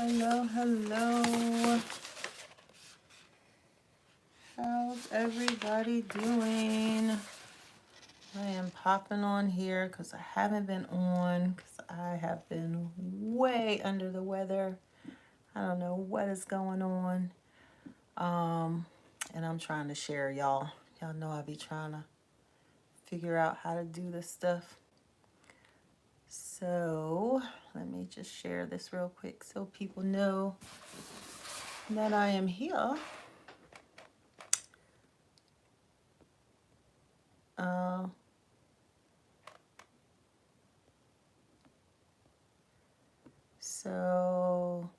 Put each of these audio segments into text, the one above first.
Hello, hello. How's everybody doing? I am popping on here because I haven't been on because I have been way under the weather. I don't know what is going on. And I'm trying to share, y'all. Y'all know I be trying to figure out how to do this stuff. So let me just share this real quick so people know that I am here. So,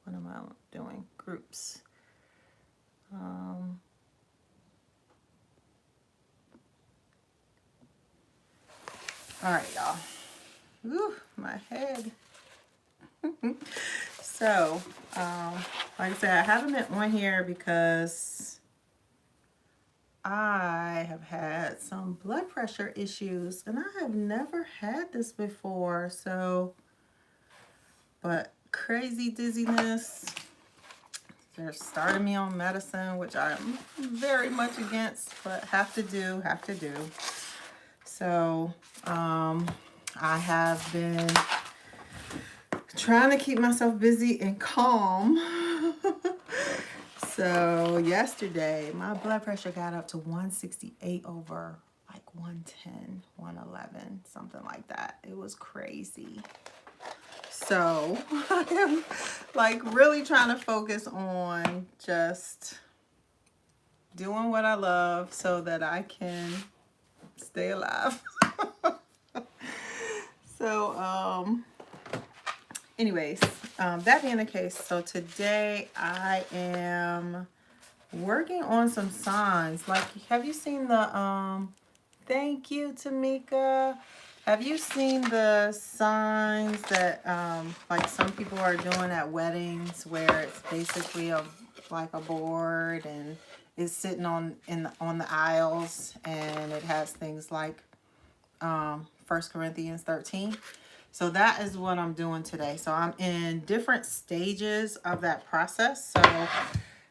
what am I doing? Groups. All right, y'all. Woo, my head. So, like I said, I haven't been on here because I have had some blood pressure issues, and I have never had this before. So, but crazy dizziness. They're starting me on medicine, which I'm very much against, but have to do. So, I have been trying to keep myself busy and calm. So yesterday, my blood pressure got up to 168 over like 110, 111, something like that. It was crazy. So I am like really trying to focus on just doing what I love so that I can stay alive. So, anyways, that being the case, so today I am working on some signs. Like, have you seen the, thank you, Tamika. Have you seen the signs that, like some people are doing at weddings where it's basically like a board and it's sitting on the aisles and it has things like, 1 Corinthians 13. So that is what I'm doing today. So I'm in different stages of that process. So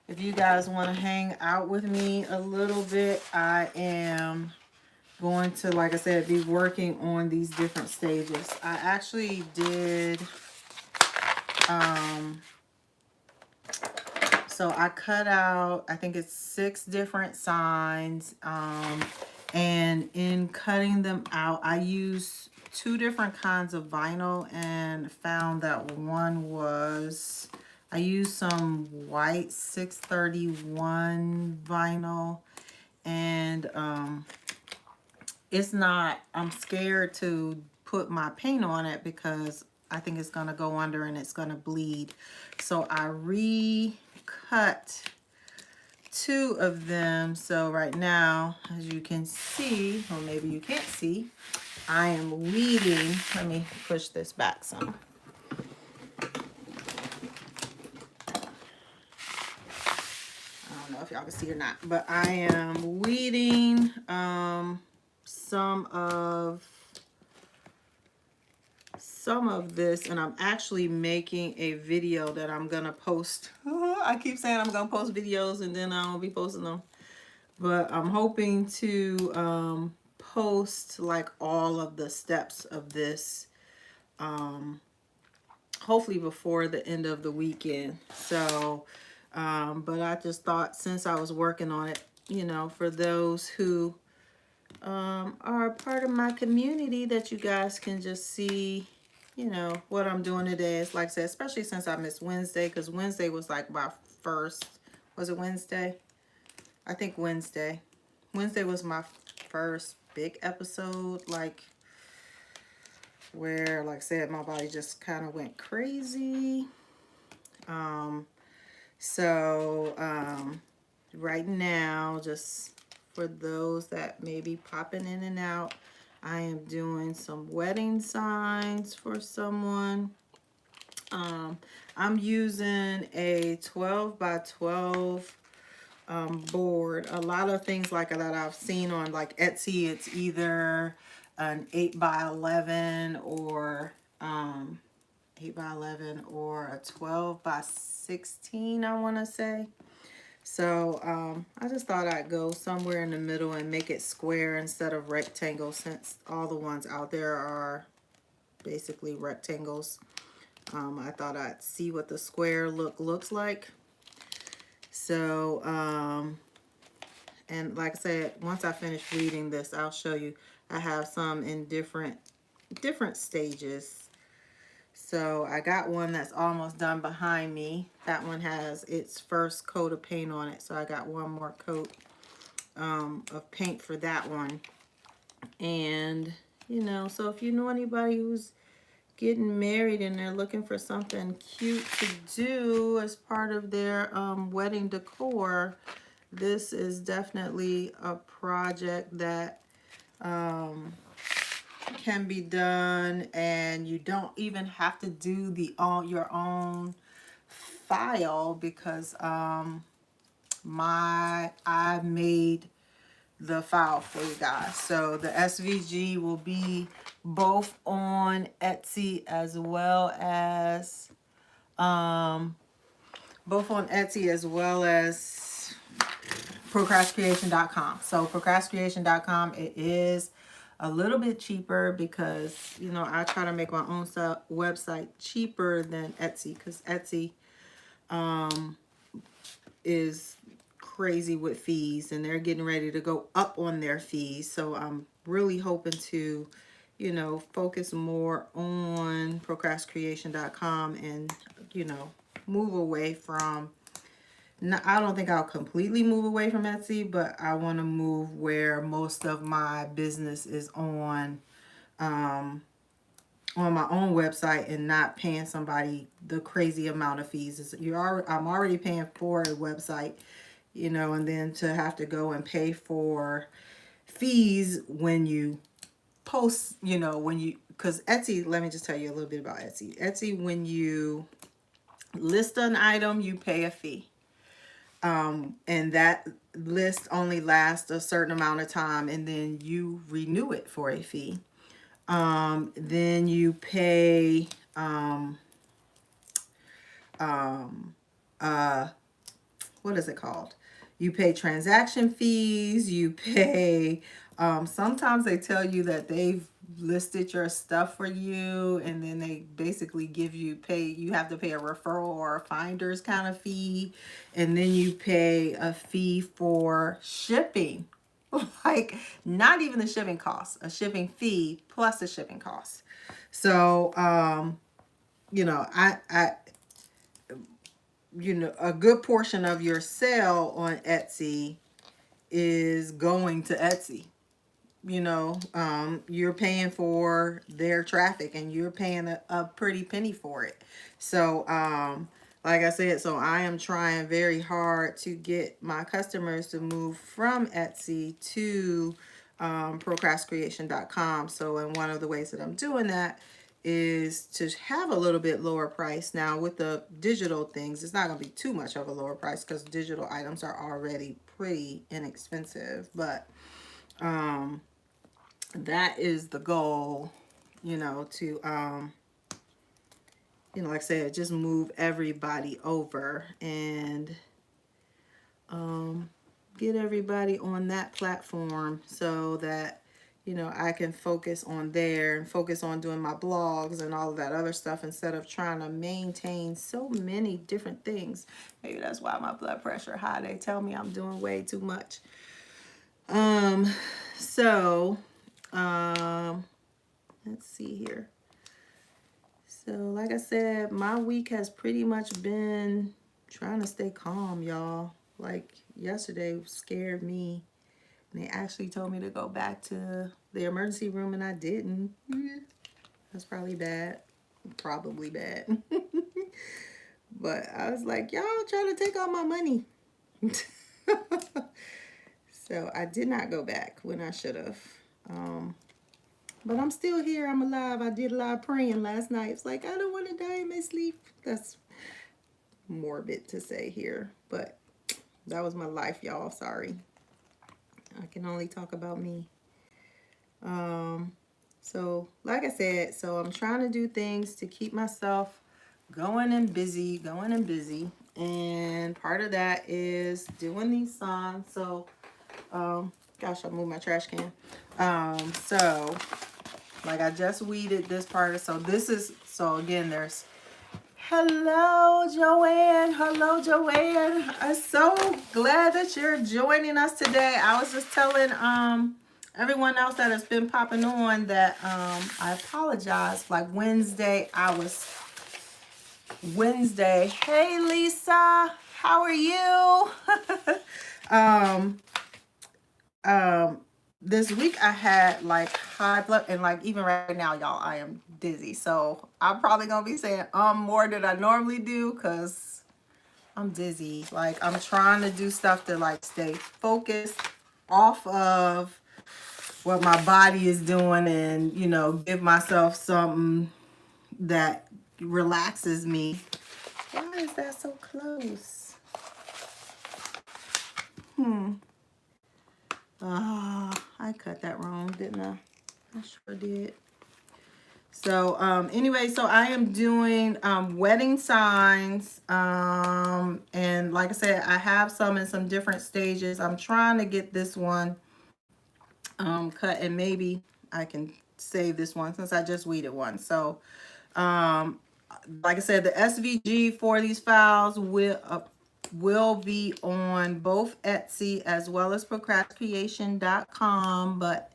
if you guys want to hang out with me a little bit, I am going to, like I said, be working on these different stages. I actually did, so I cut out, I think it's 6 different signs. And in cutting them out, I used 2 different kinds of vinyl and found that one was, I used some white 631 vinyl, and it's not, I'm scared to put my paint on it because I think it's going to go under and it's going to bleed. So I recut 2 of them. So right now, as you can see, or maybe you can't see, I am weeding. Let me push this back some. I don't know if y'all can see or not, but I am weeding some of this, and I'm actually making a video that I'm gonna post. I keep saying I'm gonna post videos and then I won't be posting them, but I'm hoping to post like all of the steps of this hopefully before the end of the weekend. So but I just thought, since I was working on it, you know, for those who are a part of my community, that you guys can just see, you know, what I'm doing today. Is like I said, especially since I missed Wednesday, because Wednesday was like my first, was it Wednesday? I think Wednesday. Wednesday was my first big episode, like where, like I said, my body just kind of went crazy. Right now, just for those that may be popping in and out, I am doing some wedding signs for someone. I'm using a 12 by 12 board. A lot of things like that I've seen on like Etsy, it's either an 8 by 11 or 8 by 11 or a 12 by 16, I want to say. So I just thought I'd go somewhere in the middle and make it square instead of rectangle, since all the ones out there are basically rectangles. I thought I'd see what the square look looks like. So, and like I said, once I finish reading this, I'll show you. I have some in different stages. So I got one that's almost done behind me. That one has its first coat of paint on it. So I got one more coat of paint for that one. And, you know, so if you know anybody who's getting married and they're looking for something cute to do as part of their wedding decor, this is definitely a project that can be done, and you don't even have to do your own file, because I made the file for you guys. So the SVG will be both on Etsy as well as procrastcreation.com. So procrastcreation.com, it is a little bit cheaper because, you know, I try to make my own website cheaper than Etsy, because Etsy is crazy with fees, and they're getting ready to go up on their fees. So I'm really hoping to, you know, focus more on procrastcreation.com and, you know, move away from, I don't think I'll completely move away from Etsy, but I want to move where most of my business is on my own website, and not paying somebody the crazy amount of fees. I'm already paying for a website, you know, and then to have to go and pay for fees when you post, you know, because Etsy, let me just tell you a little bit about Etsy. Etsy, when you list an item, you pay a fee. And that list only lasts a certain amount of time, and then you renew it for a fee. Then you pay, what is it called? You pay transaction fees, you pay, sometimes they tell you that they've listed your stuff for you, and then they basically you have to pay a referral or a finder's kind of fee, and then you pay a fee for shipping. Like, not even the shipping cost, a shipping fee plus a shipping cost. So, you know, a good portion of your sale on Etsy is going to Etsy. You know, you're paying for their traffic, and you're paying a pretty penny for it. So, like I said, so I am trying very hard to get my customers to move from Etsy to procrastcreation.com. So, and one of the ways that I'm doing that is to have a little bit lower price. Now, with the digital things, it's not going to be too much of a lower price, because digital items are already pretty inexpensive. But that is the goal, you know, to, you know, like I said, just move everybody over and get everybody on that platform, so that, you know, I can focus on there and focus on doing my blogs and all of that other stuff, instead of trying to maintain so many different things. Maybe that's why my blood pressure high. They tell me I'm doing way too much. So, let's see here. So, like I said, my week has pretty much been trying to stay calm, y'all. Like, yesterday scared me. And they actually told me to go back to the emergency room, and I didn't. That's probably bad. Probably bad. But I was like, y'all trying to take all my money. So I did not go back when I should have. But I'm still here. I'm alive. I did a lot of praying last night. It's like, I don't want to die in my sleep. That's morbid to say here, but that was my life, y'all. Sorry. I can only talk about me. So like I said, so I'm trying to do things to keep myself going and busy, and part of that is doing these songs. So gosh, I moved my trash can. So like I just weeded this part. So this is, so again, there's, hello Joanne, hello Joanne. I'm so glad that you're joining us today. I was just telling everyone else that has been popping on that I apologize. Like Wednesday, hey Lisa, how are you? um this week I had like high blood, and like even right now, y'all, I am dizzy. So I'm probably gonna be saying more than I normally do because I'm dizzy. Like I'm trying to do stuff to like stay focused off of what my body is doing, and you know, give myself something that relaxes me. Why is that so close? I cut that wrong, didn't I? I sure did. So anyway, so I am doing wedding signs, and like I said, I have some in some different stages. I'm trying to get this one cut, and maybe I can save this one since I just weeded one. So like I said, the SVG for these files will be on both Etsy as well as procrastination.com. But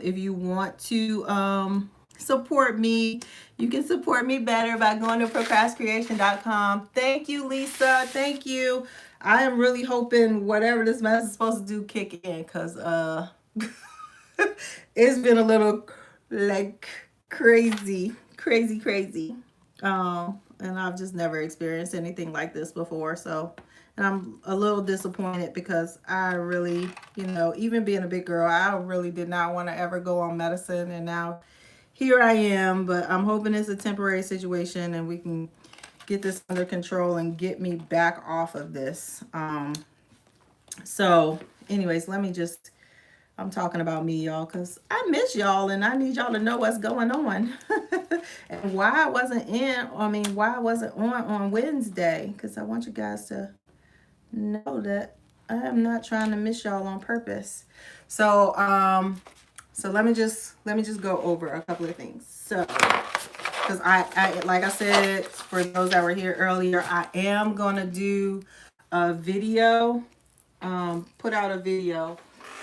if you want to support me, you can support me better by going to procrastination.com. Thank you, Lisa. Thank you. I am really hoping whatever this mess is supposed to do kick in, because it's been a little like crazy. And I've just never experienced anything like this before. So, and I'm a little disappointed because I really, you know, even being a big girl, I really did not want to ever go on medicine. And now here I am, but I'm hoping it's a temporary situation and we can get this under control and get me back off of this. So anyways, let me just, I'm talking about me, y'all, because I miss y'all and I need y'all to know what's going on. And why I wasn't why I wasn't on Wednesday, because I want you guys to know that I am not trying to miss y'all on purpose. So so let me just go over a couple of things. So because I like I said, for those that were here earlier, I am gonna do a video, put out a video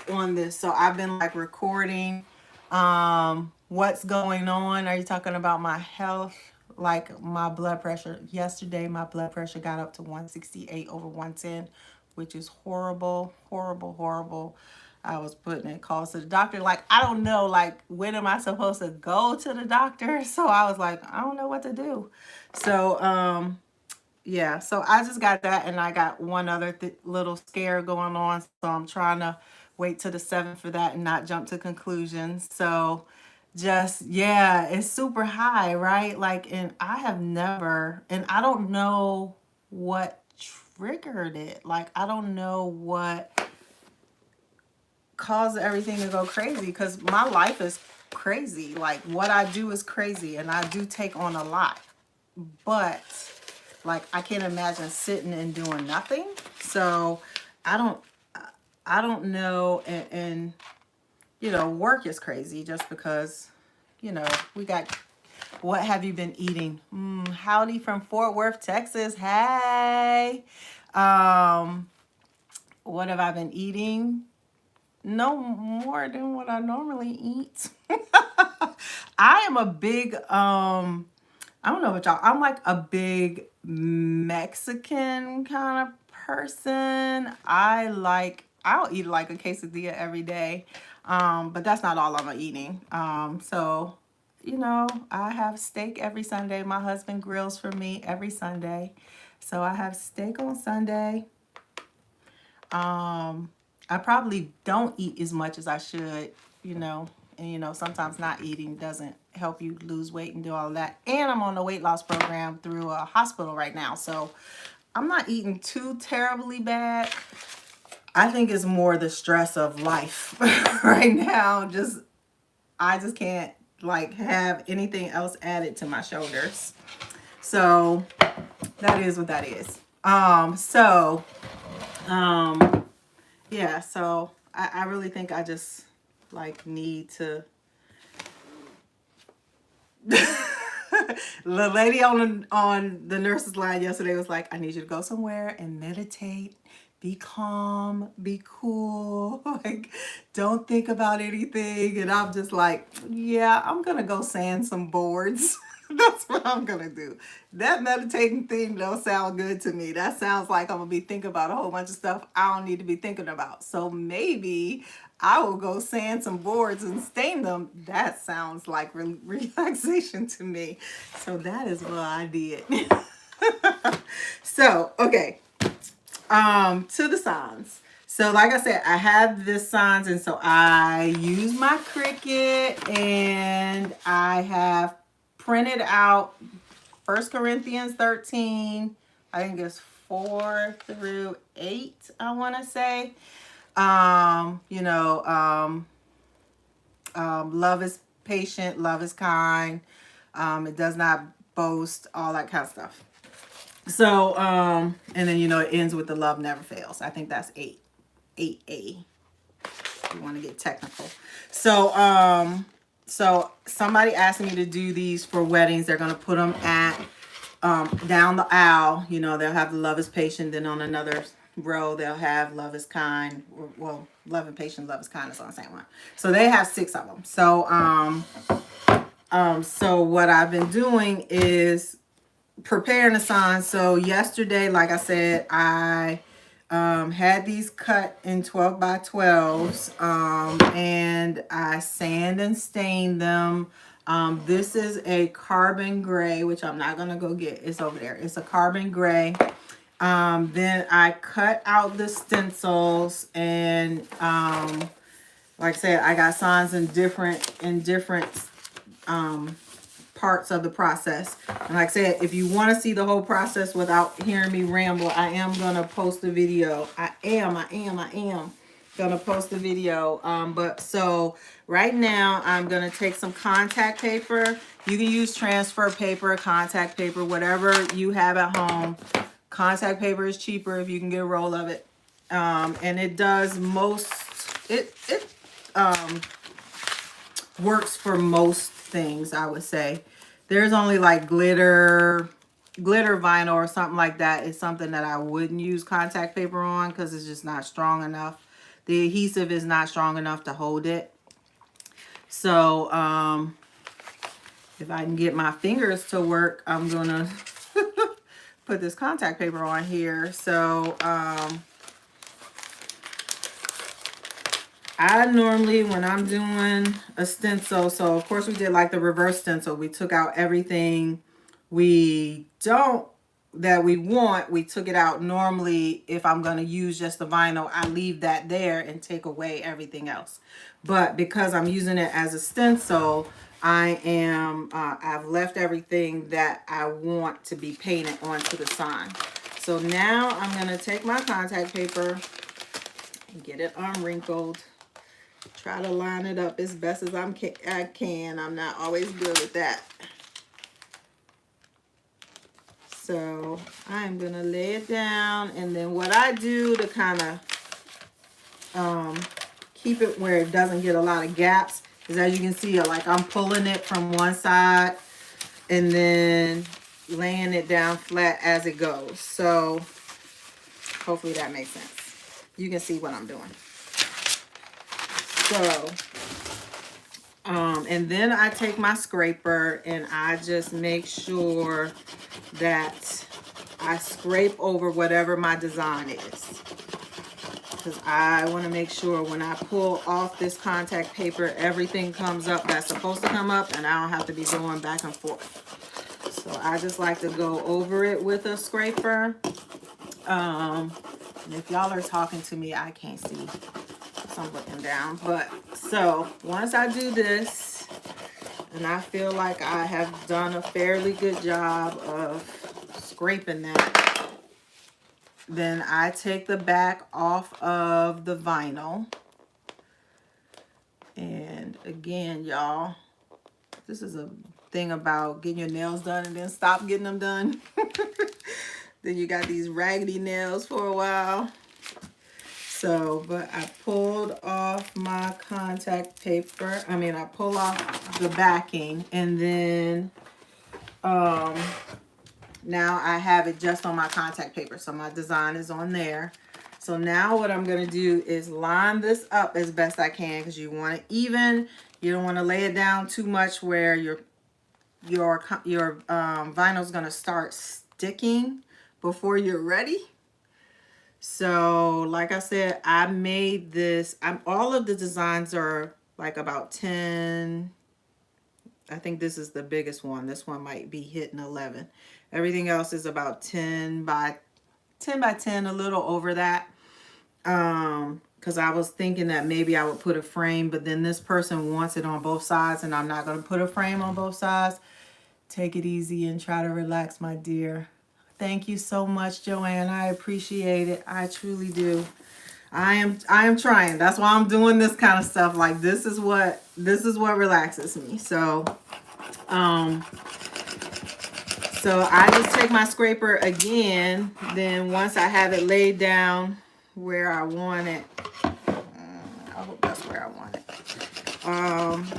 on this. So I've been like recording what's going on. Are you talking about my health? Like my blood pressure. Yesterday my blood pressure got up to 168 over 110, which is horrible. I was putting in calls to the doctor. Like, I don't know, like, when am I supposed to go to the doctor? So I was like, I don't know what to do. So yeah, so I just got that, and I got one other little scare going on. So I'm trying to wait till the 7th for that and not jump to conclusions. So just, yeah, it's super high, right? Like, and I have never, and I don't know what triggered it. Like, I don't know what caused everything to go crazy, because my life is crazy. Like, what I do is crazy, and I do take on a lot. But like, I can't imagine sitting and doing nothing. So I don't know. And you know, work is crazy just because, you know, we got, what have you been eating? Howdy from Fort Worth, Texas. Hey. What have I been eating? No more than what I normally eat. I am a big I don't know what y'all, I'm like a big Mexican kind of person. I'll eat like a quesadilla every day. But that's not all I'm eating. So, you know, I have steak every Sunday. My husband grills for me every Sunday. So I have steak on Sunday. I probably don't eat as much as I should, you know, and you know, sometimes not eating doesn't help you lose weight and do all of that. And I'm on a weight loss program through a hospital right now. So I'm not eating too terribly bad. I think it's more the stress of life right now. Just I just can't like have anything else added to my shoulders. So that is what that is. Yeah, so I really think I just like need to. The lady on the nurse's line yesterday was like, I need you to go somewhere and meditate, be calm, be cool, like don't think about anything. And I'm just like, yeah, I'm gonna go sand some boards. That's what I'm gonna do. That meditating thing don't sound good to me. That sounds like I'm gonna be thinking about a whole bunch of stuff I don't need to be thinking about. So maybe I will go sand some boards and stain them. That sounds like relaxation to me. So that is what I did. So, okay. To the signs. So like I said, I have this signs, and so I use my Cricut, and I have printed out 1 Corinthians 13. I think it's 4 through 8, I want to say. Love is patient, love is kind. It does not boast, all that kind of stuff. So, and then, it ends with the love never fails. I think that's 8A. If you want to get technical. So somebody asked me to do these for weddings. They're going to put them at, down the aisle. They'll have the love is patient. Then on another row, they'll have love is kind. Well, love and patient, love is kind is on the same one. So they have 6 of them. So what I've been doing is preparing the signs. So yesterday, like I said, I had these cut in 12 by 12s, and I sand and stained them. This is a carbon gray, which I'm not gonna go get. It's over there. It's a carbon gray. Then I cut out the stencils, and like I said, I got signs in different parts of the process. And like I said, if you want to see the whole process without hearing me ramble, I am gonna post a video. I am gonna post a video. But so right now I'm gonna take some contact paper. You can use transfer paper, contact paper, whatever you have at home. Contact paper is cheaper if you can get a roll of it. And it does it works for most things, I would say. There's only like glitter vinyl or something like that. It's something that I wouldn't use contact paper on because it's just not strong enough. The adhesive is not strong enough to hold it. So if I can get my fingers to work, I'm gonna put this contact paper on here. So I normally, when I'm doing a stencil, so of course we did like the reverse stencil. We took out everything we want. We took it out. Normally, if I'm going to use just the vinyl, I leave that there and take away everything else. But because I'm using it as a stencil, I've left everything that I want to be painted onto the sign. So now I'm going to take my contact paper and get it unwrinkled. Try to line it up as best as I can. I'm not always good with that. So I'm going to lay it down. And then what I do to kind of keep it where it doesn't get a lot of gaps is, as you can see, like I'm pulling it from one side and then laying it down flat as it goes. So hopefully that makes sense. You can see what I'm doing. So, and then I take my scraper and I just make sure that I scrape over whatever my design is. Because I want to make sure when I pull off this contact paper, everything comes up that's supposed to come up and I don't have to be going back and forth. So I just like to go over it with a scraper. And if y'all are talking to me, I can't see. I'm looking down. But so once I do this and I feel like I have done a fairly good job of scraping that, then I take the back off of the vinyl and again, y'all, this is a thing about getting your nails done and then stop getting them done. Then you got these raggedy nails for a while. So, but I pulled off my contact paper. I mean, I pull off the backing, and then now I have it just on my contact paper. So my design is on there. So now what I'm going to do is line this up as best I can, because you want it even. You don't want to lay it down too much where your vinyl is going to start sticking before you're ready. So like I said, I made this. All of the designs are like about 10. I think this is the biggest one. This one might be hitting 11. Everything else is about 10 by 10, a little over that. Because I was thinking that maybe I would put a frame, but then this person wants it on both sides, and I'm not going to put a frame on both sides. Take it easy and try to relax, my dear. Thank you so much, Joanne. I appreciate it. I truly do. I am trying. That's why I'm doing this kind of stuff. Like, this is what relaxes me. So I just take my scraper again. Then once I have it laid down where I want it, I hope that's where I want it.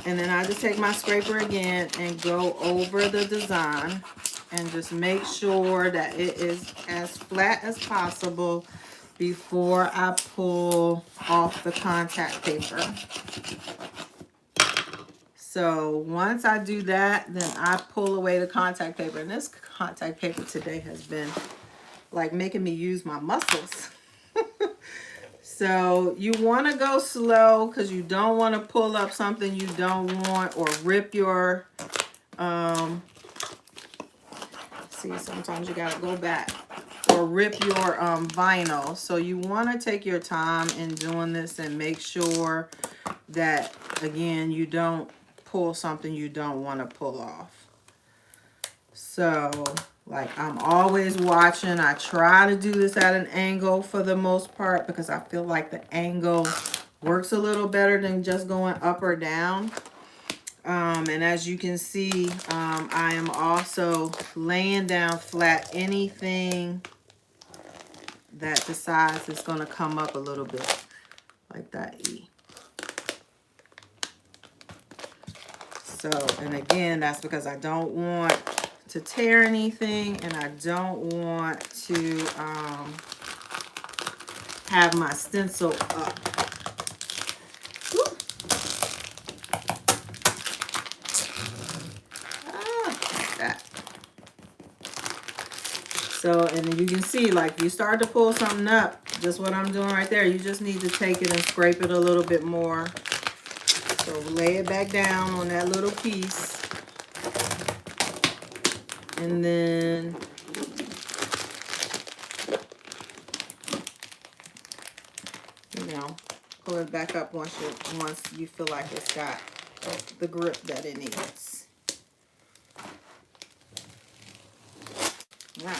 And then I just take my scraper again and go over the design and just make sure that it is as flat as possible before I pull off the contact paper. So once I do that, then I pull away the contact paper. And this contact paper today has been like making me use my muscles. So you want to go slow, because you don't want to pull up something you don't want, or rip your, see, sometimes you got to go back, or rip your vinyl. So you want to take your time in doing this and make sure that, again, you don't pull something you don't want to pull off. So, like, I'm always watching. I try to do this at an angle for the most part, because I feel like the angle works a little better than just going up or down. And as you can see, I am also laying down flat anything that decides it's going to come up a little bit, like that E. So, and again, that's because I don't want to tear anything, and I don't want to have my stencil up. Like that. So, and then you can see, like, you start to pull something up, just what I'm doing right there. You just need to take it and scrape it a little bit more. So lay it back down on that little piece. And then pull it back up once you feel like it's got the grip that it needs. All right.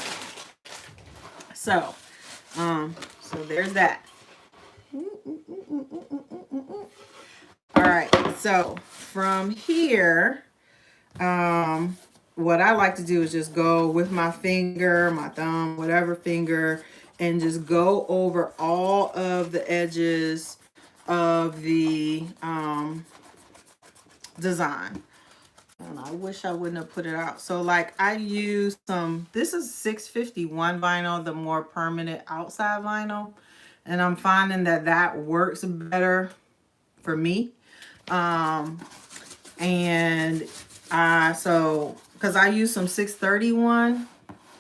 So there's that. All right. So from here, what I like to do is just go with my finger, my thumb, whatever finger, and just go over all of the edges of the design. And I wish I wouldn't have put it out. So like I use this is 651 vinyl, the more permanent outside vinyl. And I'm finding that works better for me. Because I use some 631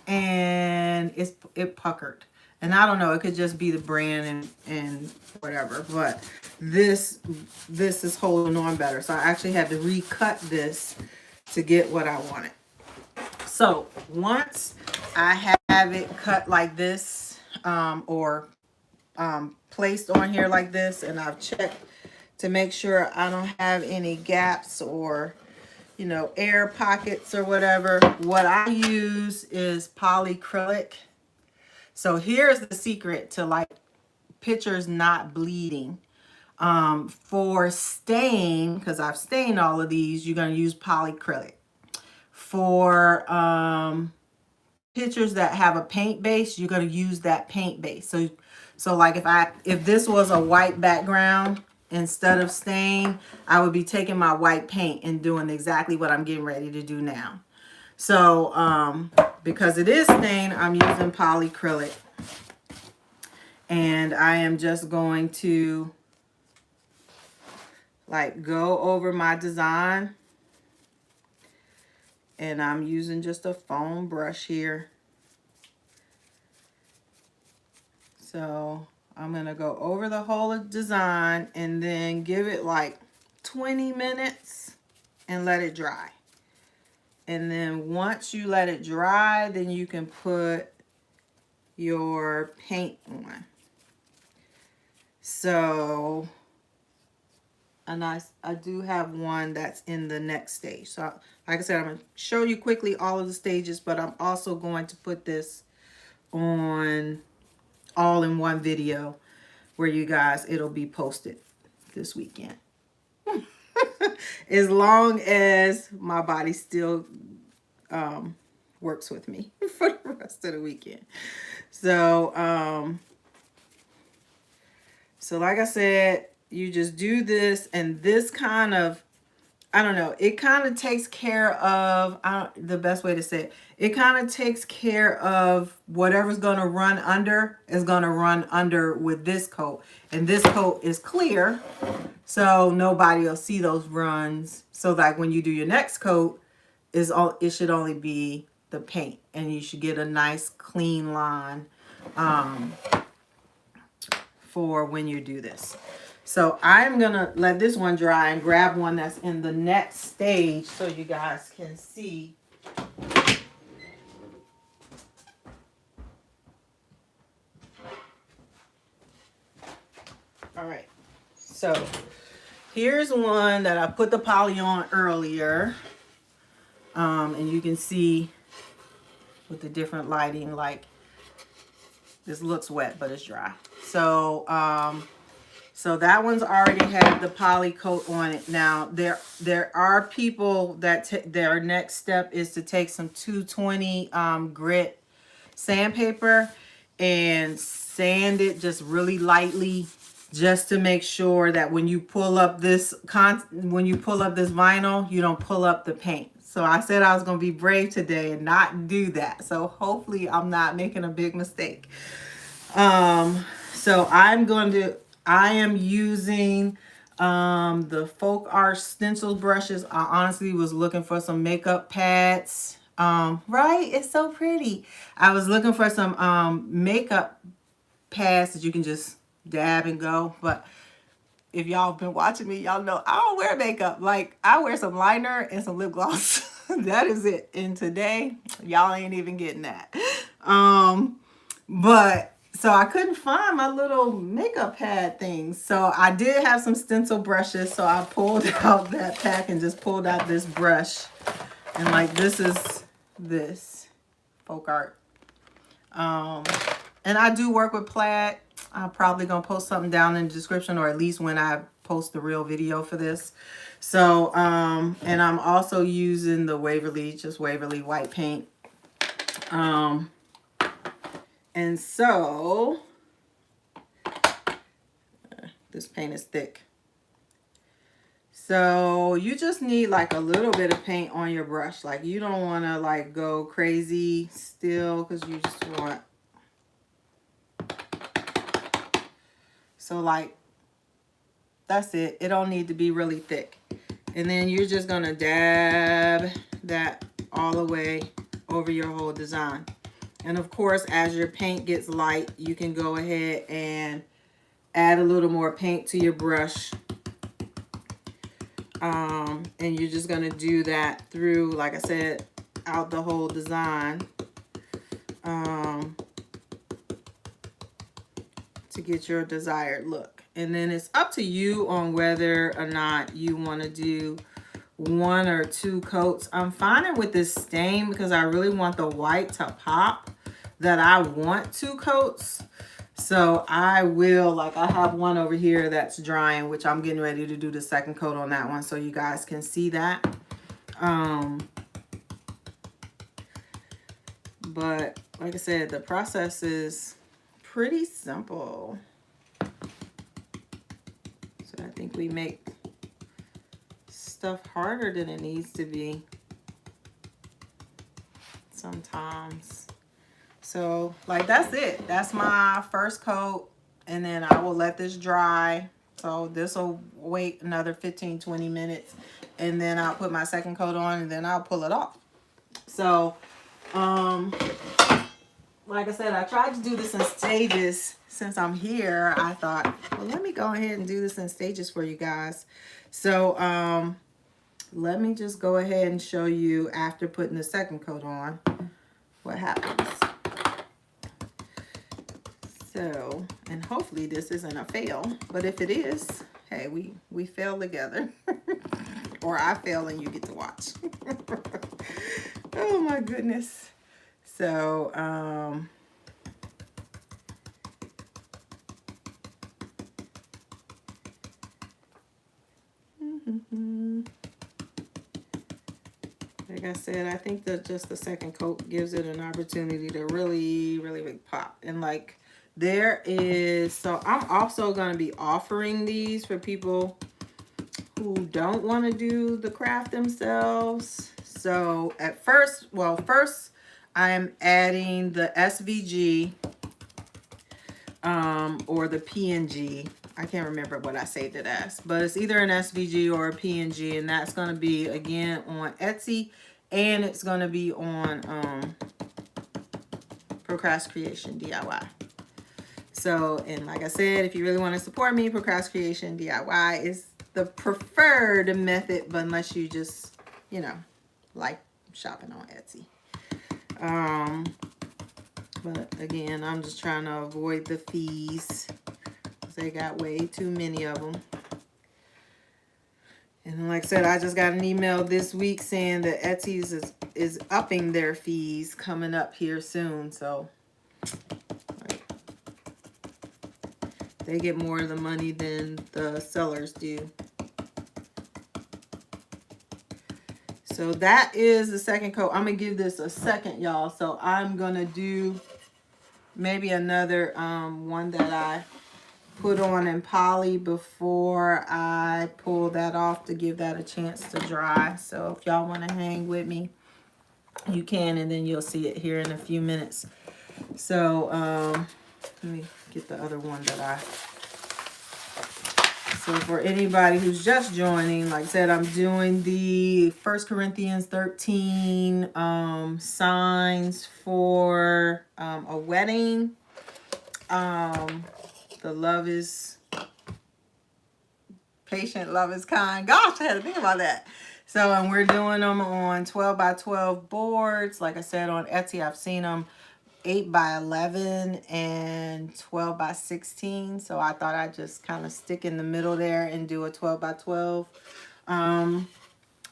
and it puckered. And I don't know, it could just be the brand and whatever, but this is holding on better. So I actually had to recut this to get what I wanted. So once I have it cut like this, or placed on here like this, and I've checked to make sure I don't have any gaps or air pockets or whatever, what I use is polyacrylic. So here's the secret to like pictures not bleeding. For stain, because I've stained all of these, you're going to use polyacrylic. For pictures that have a paint base, you're going to use that paint base. So like if this was a white background, instead of stain, I would be taking my white paint and doing exactly what I'm getting ready to do now. So because it is stained, I'm using polyacrylic. And I am just going to like go over my design. And I'm using just a foam brush here. So I'm going to go over the whole design and then give it like 20 minutes and let it dry. And then once you let it dry, then you can put your paint on. So, and I do have one that's in the next stage. So like I said, I'm going to show you quickly all of the stages, but I'm also going to put this on all in one video where you guys, it'll be posted this weekend. As long as my body still works with me for the rest of the weekend. So, so like I said, you just do this, and this kind of, I don't know, it kind of takes care of, the best way to say it, it kind of takes care of whatever's going to run under is going to run under with this coat. And this coat is clear, so nobody will see those runs. So like when you do your next coat, it should only be the paint, and you should get a nice clean line for when you do this. So I'm going to let this one dry and grab one that's in the next stage so you guys can see. All right. So here's one that I put the poly on earlier. And you can see with the different lighting, like this looks wet, but it's dry. So, so that one's already had the poly coat on it. Now, there are people that their next step is to take some 220 grit sandpaper and sand it just really lightly, just to make sure that when you pull up this vinyl, you don't pull up the paint. So I said I was going to be brave today and not do that. So hopefully I'm not making a big mistake. So I am using the Folk Art Stencil Brushes. I honestly was looking for some makeup pads. Right? It's so pretty. I was looking for some makeup pads that you can just dab and go. But if y'all have been watching me, y'all know I don't wear makeup. Like, I wear some liner and some lip gloss. That is it. And today, y'all ain't even getting that. But so I couldn't find my little makeup pad things. So I did have some stencil brushes. So I pulled out that pack and just pulled out this brush. And like, this is this Folk Art. And I do work with plaid. I'm probably going to post something down in the description, or at least when I post the real video for this. So, and I'm also using the Waverly white paint. And so, this paint is thick. So you just need like a little bit of paint on your brush. Like, you don't want to like go crazy still, because you just want, so like, that's it. It don't need to be really thick. And then you're just going to dab that all the way over your whole design. And of course, as your paint gets light, you can go ahead and add a little more paint to your brush. And you're just going to do that through, like I said, out the whole design. To get your desired look. And then it's up to you on whether or not you want to do 1 or 2 coats. I'm finding with this stain, because I really want the white to pop, that I want 2 coats. So I will, like, I have one over here that's drying, which I'm getting ready to do the second coat on that one so you guys can see that. But like I said, the process is pretty simple. So I think we make stuff harder than it needs to be sometimes. So like that's it. That's my first coat, and then I will let this dry. So this will wait another 15-20 minutes, and then I'll put my second coat on, and then I'll pull it off. So like I said, I tried to do this in stages. Since I'm here, I thought, well, let me go ahead and do this in stages for you guys. So let me just go ahead and show you after putting the second coat on what happens. So, and hopefully this isn't a fail, but if it is, hey, we fail together. Or I fail and you get to watch. Oh my goodness. So, like I said, I think that just the second coat gives it an opportunity to really, really big pop. And like there is, so I'm also going to be offering these for people who don't want to do the craft themselves. So at first, well, first I am adding the SVG or the PNG. I can't remember what I saved it as, but it's either an SVG or a PNG, and that's going to be again on Etsy, and it's going to be on Procrastination DIY. So, and like I said, if you really want to support me, Procrastination DIY is the preferred method, but unless you just, you know, like shopping on Etsy. But again, I'm just trying to avoid the fees. They got way too many of them. And like I said, I just got an email this week saying that Etsy's is upping their fees coming up here soon. So like, they get more of the money than the sellers do. So that is the second coat. I'm going to give this a second, y'all. So I'm going to do maybe another one that I put on in poly before I pull that off to give that a chance to dry. So if y'all want to hang with me, you can, and then you'll see it here in a few minutes. So let me get the other one that I... So for anybody who's just joining, like I said, I'm doing the 1 Corinthians 13 signs for a wedding. The love is patient, love is kind. Gosh, I had to think about that. So, and we're doing them on 12 by 12 boards. Like I said, on Etsy, I've seen them 8 by 11 and 12 by 16. So I thought I'd just kind of stick in the middle there and do a 12 by 12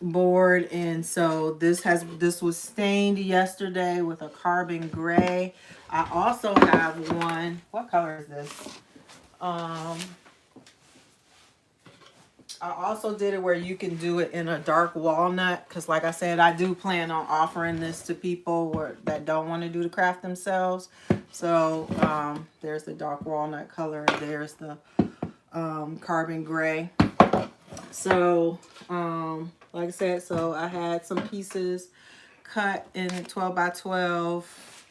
board. And so this was stained yesterday with a carbon gray. I also have one. What color is this? I also did it where you can do it in a dark walnut, because like I said, I do plan on offering this to people that don't want to do the craft themselves. So there's the dark walnut color, there's the carbon gray. So like I said, so I had some pieces cut in 12 by 12,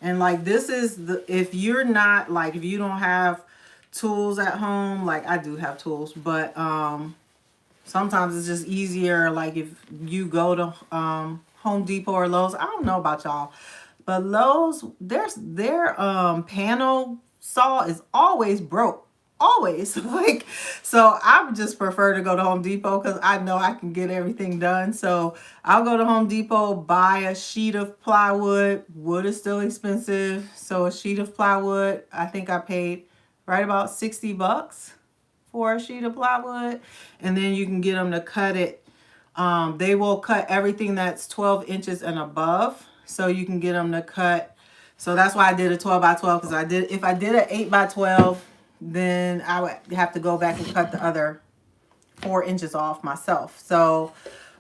and like this is the, if you're not, like if you don't have tools at home, like I do have tools, but sometimes it's just easier, like if you go to Home Depot or Lowe's. I don't know about y'all, but Lowe's, their panel saw is always broke, always. Like, so I just prefer to go to Home Depot because I know I can get everything done. So I'll go to Home Depot, buy a sheet of plywood. Wood is still expensive, so a sheet of plywood, I think I paid right about 60 bucks for a sheet of plywood, and then you can get them to cut it. They will cut everything that's 12 inches and above, so you can get them to cut So that's why I did a 12 by 12, because if I did an 8 by 12, then I would have to go back and cut the other 4 inches off myself. So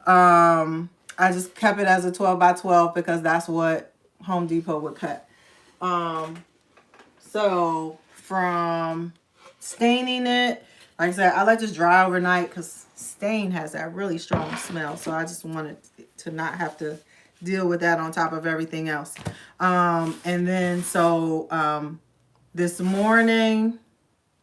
I just kept it as a 12 by 12 because that's what Home Depot would cut. So from staining it, like I said, I let this dry overnight because stain has that really strong smell. So I just wanted to not have to deal with that on top of everything else. And then so this morning,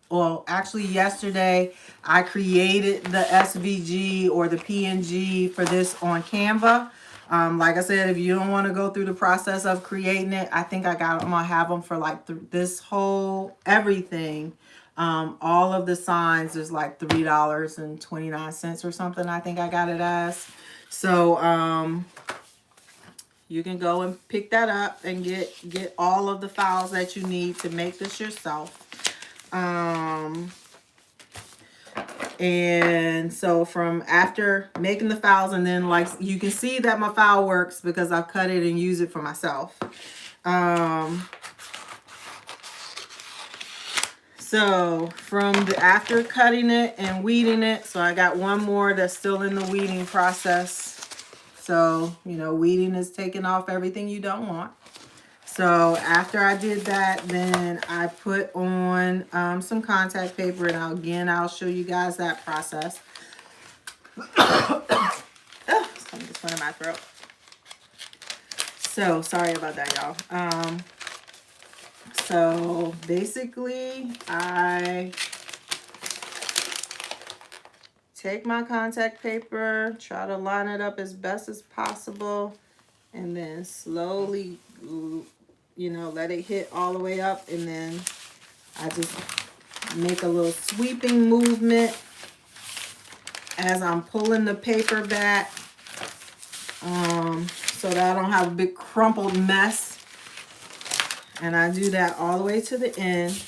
well, actually yesterday, I created the SVG or the PNG for this on Canva. Like I said, if you don't want to go through the process of creating it, I think I'm gonna have them for like this whole everything. All of the signs is like $3.29 or something. I think I got it as. So you can go and pick that up and get all of the files that you need to make this yourself. And so from after making the files, and then like you can see that my file works because I've cut it and use it for myself. So from the after cutting it and weeding it, so I got one more that's still in the weeding process. So, you know, weeding is taking off everything you don't want. So after I did that, then I put on some contact paper, and I'll show you guys that process. Oh, something just went in my throat. So sorry about that, y'all. So basically, I take my contact paper, try to line it up as best as possible, and then slowly, you know, let it hit all the way up, and then I just make a little sweeping movement as I'm pulling the paper back, so that I don't have a big crumpled mess. And I do that all the way to the end.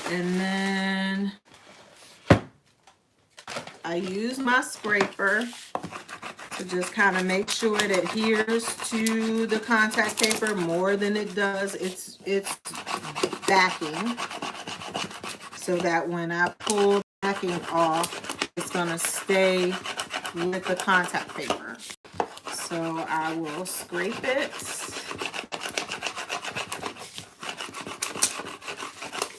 And then I use my scraper to just kind of make sure it adheres to the contact paper more than it does its backing, so that when I pull the backing off, it's going to stay with the contact paper. So I will scrape it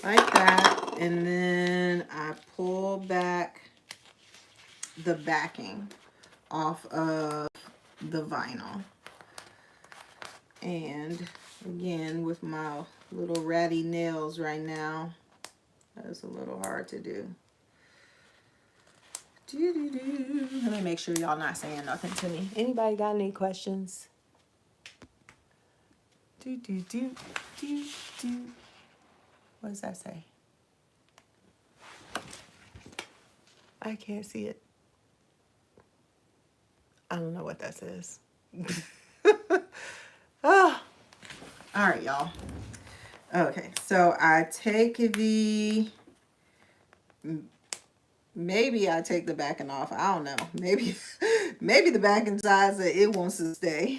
like that, and then I pull back the backing off of the vinyl. And again, with my little ratty nails right now, that's a little hard to do. Let me make sure y'all not saying nothing to me. Anybody got any questions? What does that say? I can't see it. I don't know what that says. Oh. All right, y'all. Okay, so I take maybe I take the backing off. I don't know. Maybe the backing side said it wants to stay.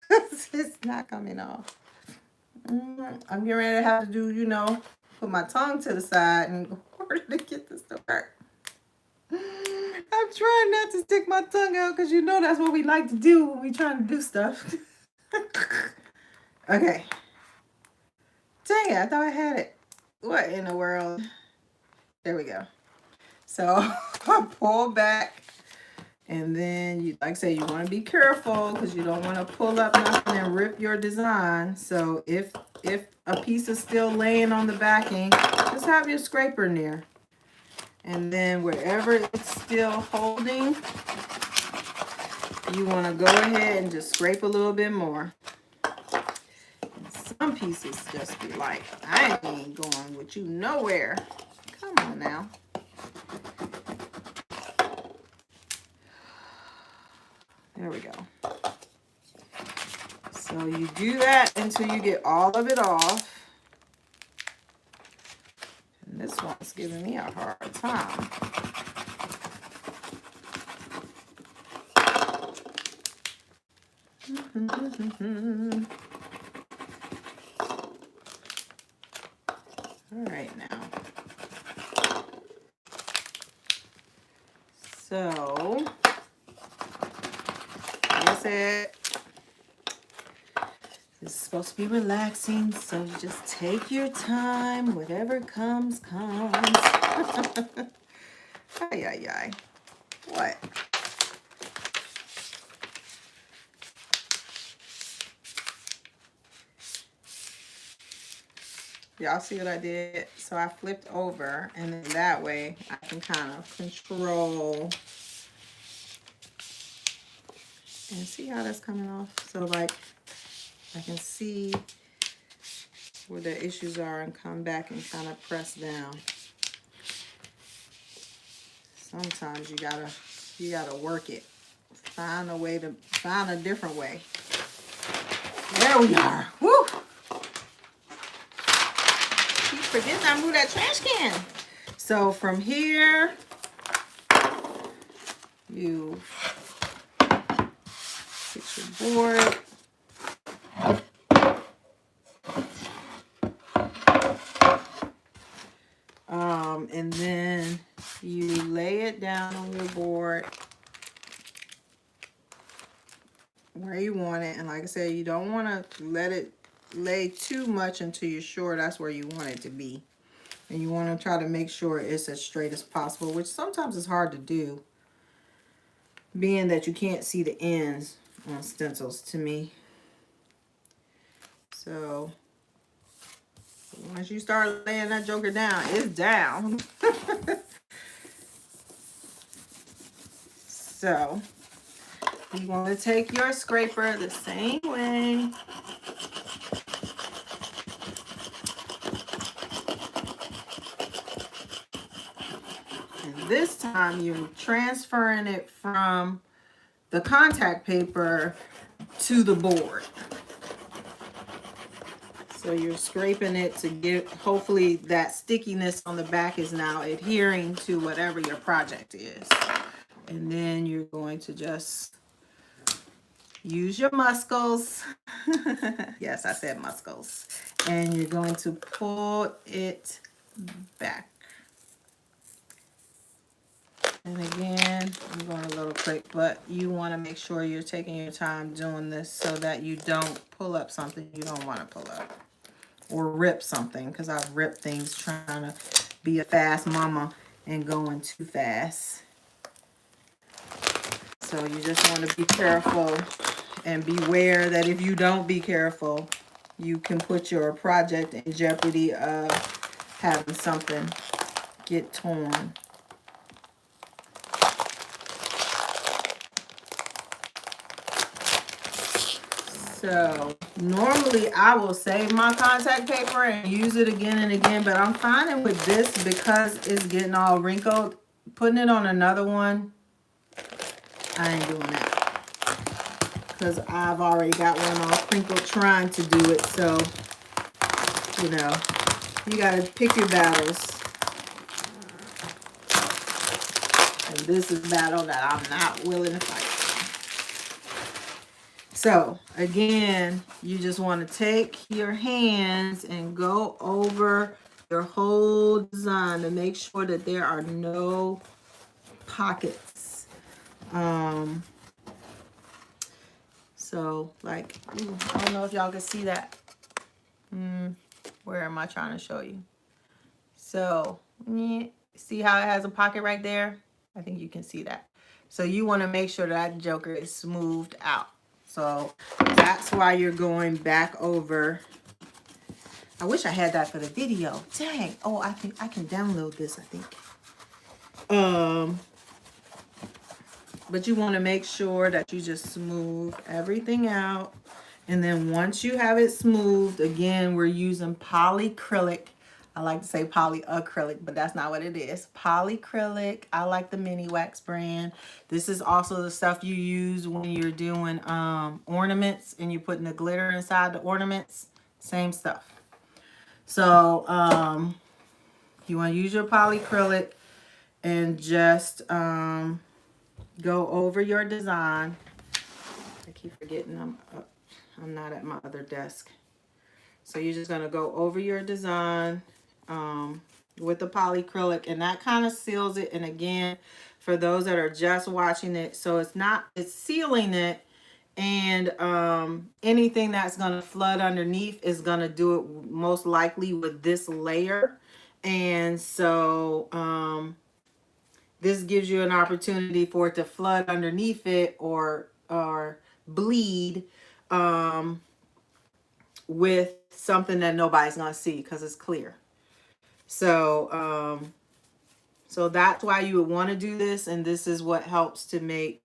It's not coming off. I'm getting ready to have to do, you know, put my tongue to the side in order to get this to work. I'm trying not to stick my tongue out because you know that's what we like to do when we're trying to do stuff. Okay. Dang it, I thought I had it. What in the world? There we go. So I pull back, and then you, like I say, you want to be careful because you don't want to pull up nothing and rip your design. So if a piece is still laying on the backing, just have your scraper near. And then wherever it's still holding, you want to go ahead and just scrape a little bit more. Some pieces just be like, I ain't going with you nowhere. Come on now. There we go. So you do that until you get all of it off. And this one's giving me a hard time. All right now. So, like I said, this is supposed to be relaxing, so you just take your time. Whatever comes, comes. Ay, ay, ay. What? Y'all see what I did? So I flipped over, and then that way I can kind of control. And see how that's coming off? So like I can see where the issues are and come back and kind of press down. Sometimes you gotta work it. Find a different way. There we are. Woo! Keep forgetting I moved that trash can. So from here, you get your board. And then you lay it down on your board where you want it. And like I said, you don't want to let it lay too much until you're sure that's where you want it to be. And you want to try to make sure it's as straight as possible, which sometimes is hard to do, being that you can't see the ends on stencils to me. So once you start laying that joker down, it's down. So you want to take your scraper the same way. And this time you're transferring it from the contact paper to the board. So you're scraping it to get, hopefully that stickiness on the back is now adhering to whatever your project is. And then you're going to just use your muscles. Yes, I said muscles. And you're going to pull it back. And again, I'm going a little quick, but you want to make sure you're taking your time doing this so that you don't pull up something you don't want to pull up. Or rip something, because I've ripped things trying to be a fast mama and going too fast. So you just want to be careful and beware that if you don't be careful, you can put your project in jeopardy of having something get torn. So normally I will save my contact paper and use it again and again, but I'm finding with this, because it's getting all wrinkled, putting it on another one, I ain't doing that, because I've already got one all crinkled trying to do it. So, you know, you got to pick your battles. And this is a battle that I'm not willing to fight. So again, you just want to take your hands and go over your whole design to make sure that there are no pockets. So like, ooh, I don't know if y'all can see that. Where am I trying to show you? So see how it has a pocket right there? I think you can see that. So you want to make sure that joker is smoothed out. So that's why you're going back over. I wish I had that for the video. Dang. Oh, I can download this, I think. But you want to make sure that you just smooth everything out. And then once you have it smoothed, again, we're using polyacrylic. I like to say polyacrylic, but that's not what it is. Polyacrylic. I like the Mini Wax brand. This is also the stuff you use when you're doing ornaments and you're putting the glitter inside the ornaments. Same stuff. So you want to use your polyacrylic and just go over your design. I keep forgetting I'm up. I'm not at my other desk. So you're just gonna go over your design with the polyacrylic, and that kind of seals it. And again, for those that are just watching it, so it's sealing it, and anything that's gonna flood underneath is gonna do it most likely with this layer. And so this gives you an opportunity for it to flood underneath it or bleed with something that nobody's gonna see because it's clear. So so that's why you would want to do this, and this is what helps to make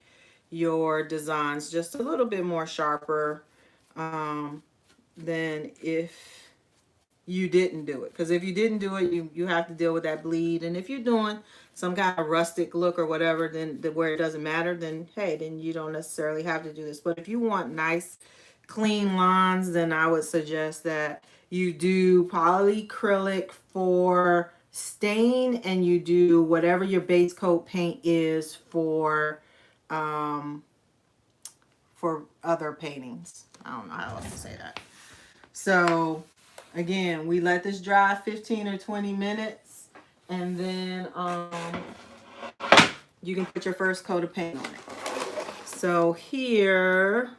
your designs just a little bit more sharper than if you didn't do it. Because if you didn't do it, you have to deal with that bleed. And if you're doing some kind of rustic look or whatever, then where it doesn't matter, then hey, then you don't necessarily have to do this. But if you want nice clean lines, then I would suggest that you do polyacrylic for stain, and you do whatever your base coat paint is for other paintings. I don't know how else to say that. So again, we let this dry 15 or 20 minutes, and then you can put your first coat of paint on it. So here,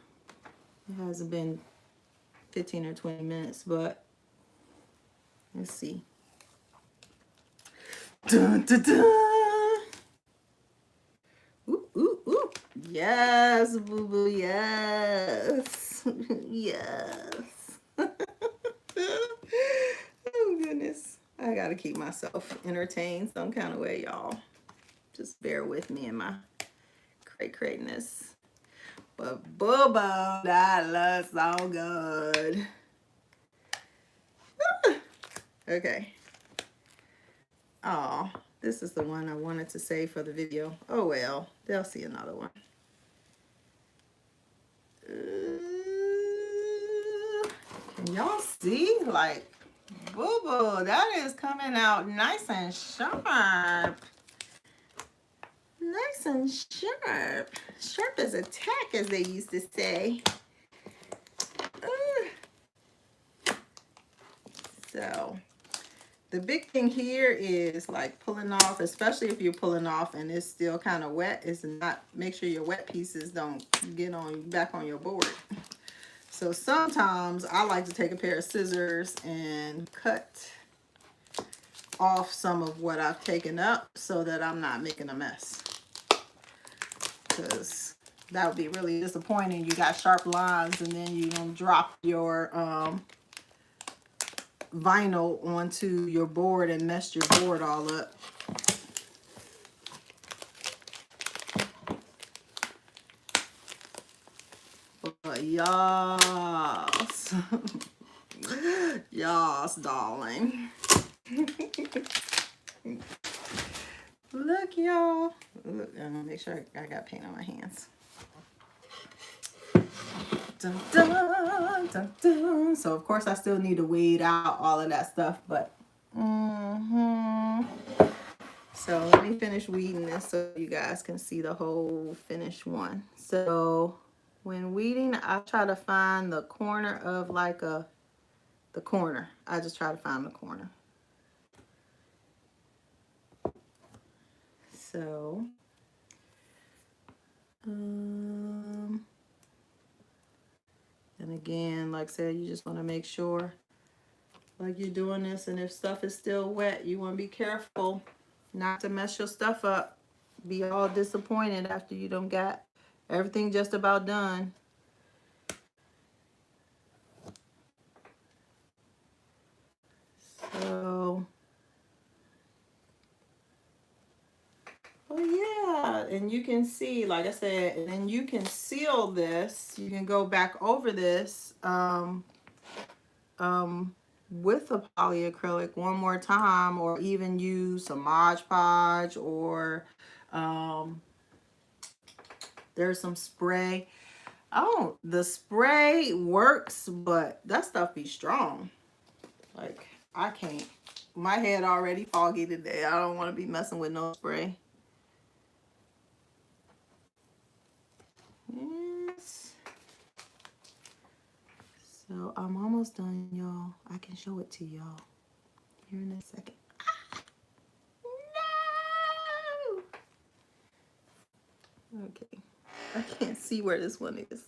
it hasn't been 15 or 20 minutes, but let's see. Dun, dun, dun. Ooh, ooh, ooh. Yes, boo boo, yes. Yes. Oh, goodness. I got to keep myself entertained some kind of way, y'all. Just bear with me in my cray-crayness. But boo-boo, that looks so good. Okay. Oh, this is the one I wanted to save for the video. Oh, well. They'll see another one. Can y'all see? Like, boo-boo, that is coming out nice and sharp. Nice and sharp. Sharp as a tack, as they used to say. So the big thing here is like pulling off, especially if you're pulling off and it's still kind of wet, is not make sure your wet pieces don't get on back on your board. So sometimes I like to take a pair of scissors and cut off some of what I've taken up so that I'm not making a mess, because that would be really disappointing. You got sharp lines and then you don't drop your vinyl onto your board and mess your board all up. But yas, yas, darling. Look, y'all. Look, I'm gonna make sure I got paint on my hands. Dun, dun, dun, dun. So of course I still need to weed out all of that stuff, but so let me finish weeding this so you guys can see the whole finished one. So when weeding, I try to find the corner of like the corner. I just try to find the corner. So and again, like I said, you just want to make sure like you're doing this, and if stuff is still wet, you want to be careful not to mess your stuff up. Be all disappointed after you don't got everything just about done. So, oh yeah, and you can see, like I said, and then you can seal this. You can go back over this with a polyacrylic one more time, or even use some Mod Podge, or there's some spray. Oh, the spray works, but that stuff be strong. Like, I can't. My head already foggy today. I don't want to be messing with no spray. Yes. So I'm almost done, y'all. I can show it to y'all here in a second. No! Okay. I can't see where this one is.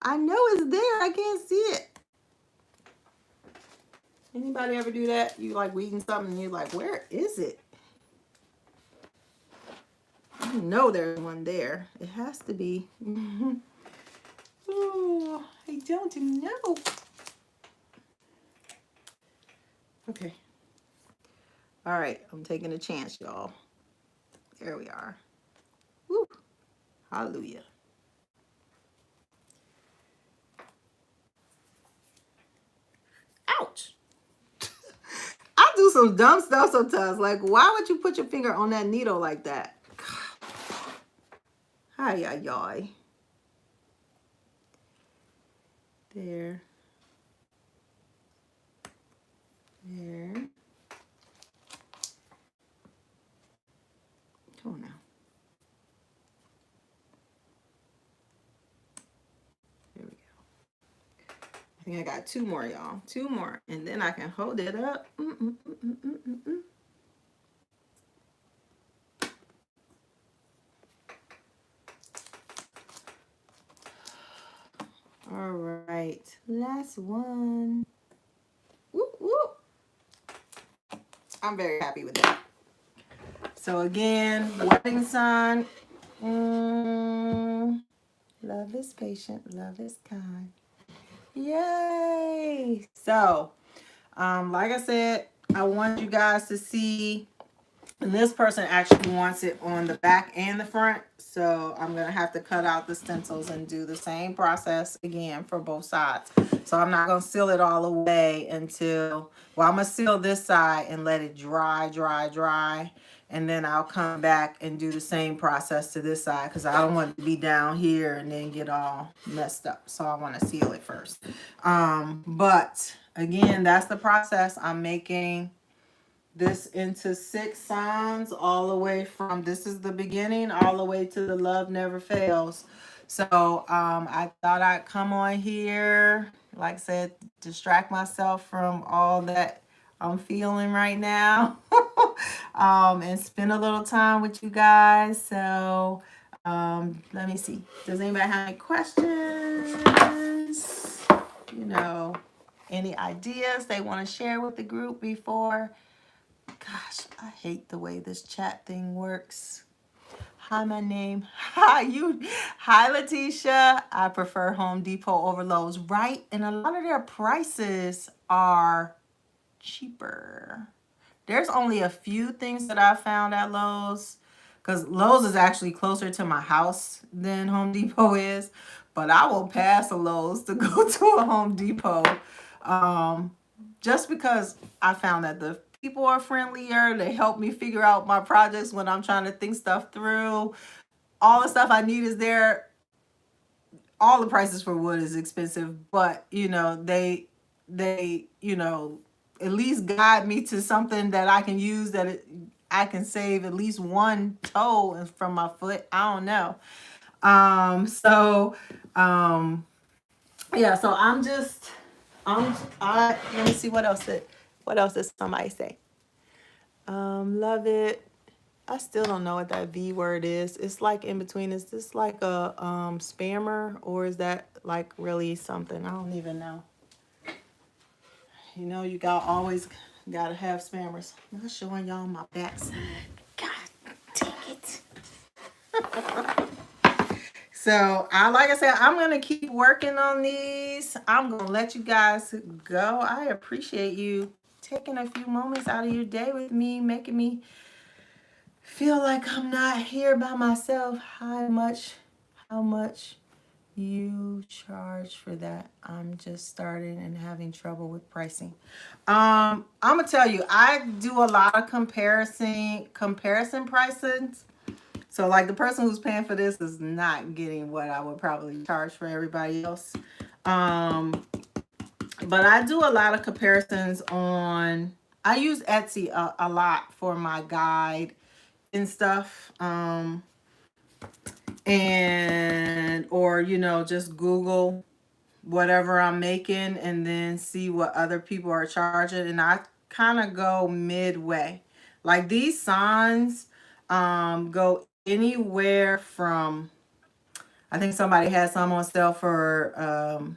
I know it's there. I can't see it. Anybody ever do that? You like reading something and you're like, where is it? You know there's one there. It has to be. Oh, I don't know. Okay. All right. I'm taking a chance, y'all. There we are. Woo. Hallelujah. Ouch. I do some dumb stuff sometimes. Like, why would you put your finger on that needle like that? Hi, yi. There. There. Come on now. There we go. I think I got two more, y'all. Two more. And then I can hold it up. All right. Last one. Whoop, whoop. I'm very happy with that. So again, wedding sign. Love is patient. Love is kind. Yay! So, like I said, I want you guys to see, and this person actually wants it on the back and the front. So I'm going to have to cut out the stencils and do the same process again for both sides. So I'm not going to seal it all away until, well, I'm going to seal this side and let it dry. And then I'll come back and do the same process to this side because I don't want it to be down here and then get all messed up. So I want to seal it first. But again, that's the process. I'm making this into 6 signs all the way from, this is the beginning, all the way to the love never fails. So I thought I'd come on here, like I said, distract myself from all that I'm feeling right now. And spend a little time with you guys. So let me see, does anybody have any questions, you know, any ideas they want to share with the group before? Gosh, I hate the way this chat thing works. Hi, my name. Hi, you. Hi, Letitia. I prefer Home Depot over Lowe's, right? And a lot of their prices are cheaper. There's only a few things that I found at Lowe's, because Lowe's is actually closer to my house than Home Depot is. But I will pass a Lowe's to go to a Home Depot, just because I found that the people are friendlier. They help me figure out my projects when I'm trying to think stuff through. All the stuff I need is there. All the prices for wood is expensive, but you know, they you know, at least guide me to something that I can use, that I can save at least one toe from my foot. I don't know. Yeah, so let me see what else did somebody say. Love it. I still don't know what that V word is. It's like in between. Is this like a spammer, or is that like really something? I don't even know. You know, you always gotta have spammers. I'm not showing y'all my backside. God dang it. So like I said, I'm gonna keep working on these. I'm gonna let you guys go. I appreciate you taking a few moments out of your day with me, making me feel like I'm not here by myself. How much you charge for that? I'm just starting and having trouble with pricing. I'm gonna tell you, I do a lot of comparison prices. So like the person who's paying for this is not getting what I would probably charge for everybody else. But I do a lot of comparisons on, I use Etsy a lot for my guide and stuff. And, or, you know, just Google whatever I'm making and then see what other people are charging. And I kind of go midway. Like these signs go anywhere from, I think somebody had some on sale for